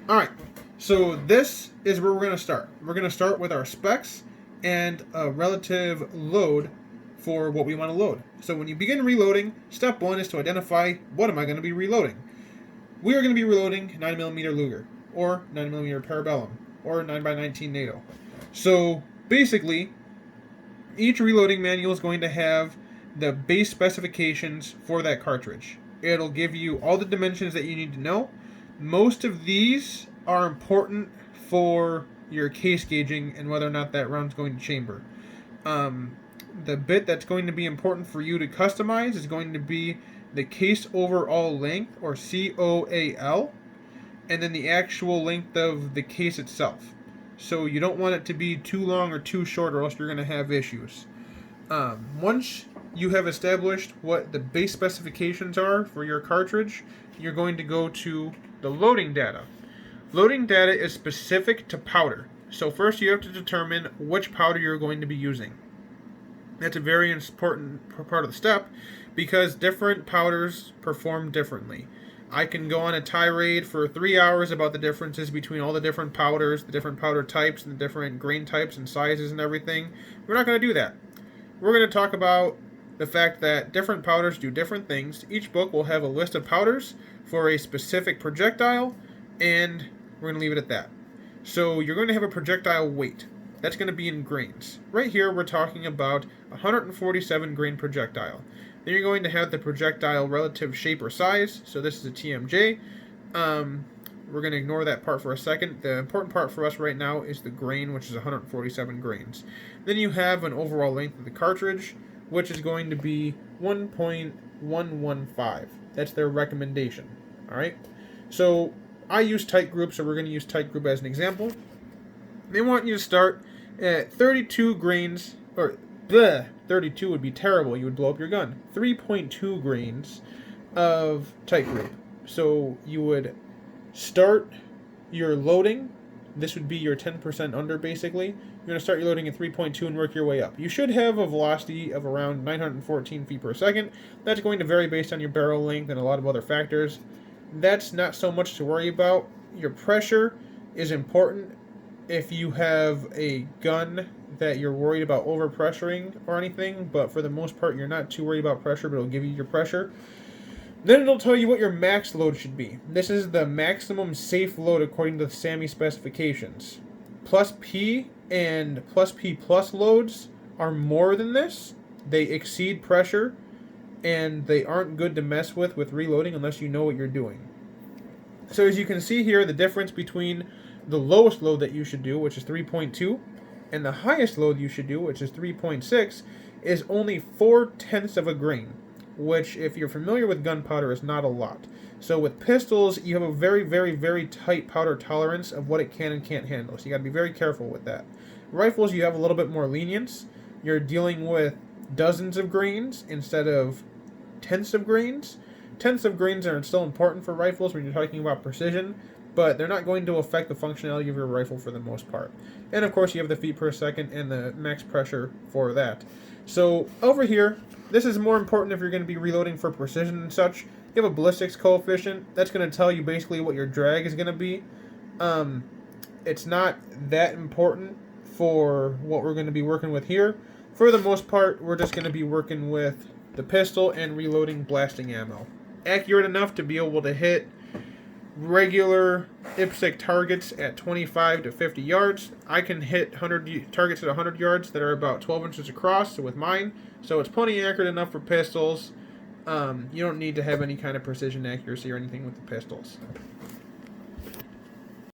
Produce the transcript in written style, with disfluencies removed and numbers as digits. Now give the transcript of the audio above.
Alright, so this is where we're going to start. We're going to start with our specs and a relative load for what we want to load. So when you begin reloading, step one is to identify what am I going to be reloading. We are going to be reloading 9mm Luger, or 9mm Parabellum, or 9x19 NATO. So basically, each reloading manual is going to have the base specifications for that cartridge. It'll give you all the dimensions that you need to know. Most of these are important for your case gauging and whether or not that round's going to chamber. The bit that's going to be important for you to customize is going to be the case overall length, or COAL, and then the actual length of the case itself. So you don't want it to be too long or too short, or else you're going to have issues. Once you have established what the base specifications are for your cartridge, you're going to go to the loading data. Loading data is specific to powder. So first you have to determine which powder you're going to be using. That's a very important part of the step because different powders perform differently. I can go on a tirade for 3 hours about the differences between all the different powders, the different powder types, and the different grain types and sizes and everything. We're not going to do that. We're going to talk about the fact that different powders do different things. Each book will have a list of powders for a specific projectile, and we're going to leave it at that. So you're going to have a projectile weight. That's going to be in grains. Right here we're talking about 147 grain projectile. Then you're going to have the projectile relative shape or size. So this is a TMJ. We're going to ignore that part for a second. The important part for us right now is the grain, which is 147 grains. Then you have an overall length of the cartridge, which is going to be 1.115. That's their recommendation. Alright? So I use Tight Group, so we're going to use Tight Group as an example. They want you to start at 32 grains, or 32 would be terrible. You would blow up your gun. 3.2 grains of Tight Group. So you would start your loading. This would be your 10% under, basically. You're going to start your loading at 3.2 and work your way up. You should have a velocity of around 914 feet per second. That's going to vary based on your barrel length and a lot of other factors. That's not so much to worry about. Your pressure is important. If you have a gun that you're worried about overpressuring or anything, but for the most part you're not too worried about pressure, but it'll give you your pressure, then it'll tell you what your max load should be. This is the maximum safe load according to the SAAMI specifications. Plus P and plus P plus loads are more than this. They exceed pressure, and they aren't good to mess with reloading unless you know what you're doing. So as you can see here, the difference between the lowest load that you should do, which is 3.2, and the highest load you should do, which is 3.6, is only 4/10 of a grain, which, if you're familiar with gunpowder, is not a lot. So with pistols, you have a very, very, very tight powder tolerance of what it can and can't handle, so you got to be very careful with that. Rifles, you have a little bit more lenience. You're dealing with dozens of grains instead of tenths of grains. Tenths of grains are still important for rifles when you're talking about precision, but they're not going to affect the functionality of your rifle for the most part. And of course you have the feet per second and the max pressure for that. So over here, this is more important if you're going to be reloading for precision and such. You have a ballistics coefficient. That's going to tell you basically what your drag is going to be. It's not that important for what we're going to be working with here. For the most part, we're just going to be working with the pistol and reloading blasting ammo. Accurate enough to be able to hit regular IPSC targets at 25 to 50 yards. I can hit targets at 100 yards that are about 12 inches across with mine, so it's plenty accurate enough for pistols. You don't need to have any kind of precision accuracy or anything with the pistols.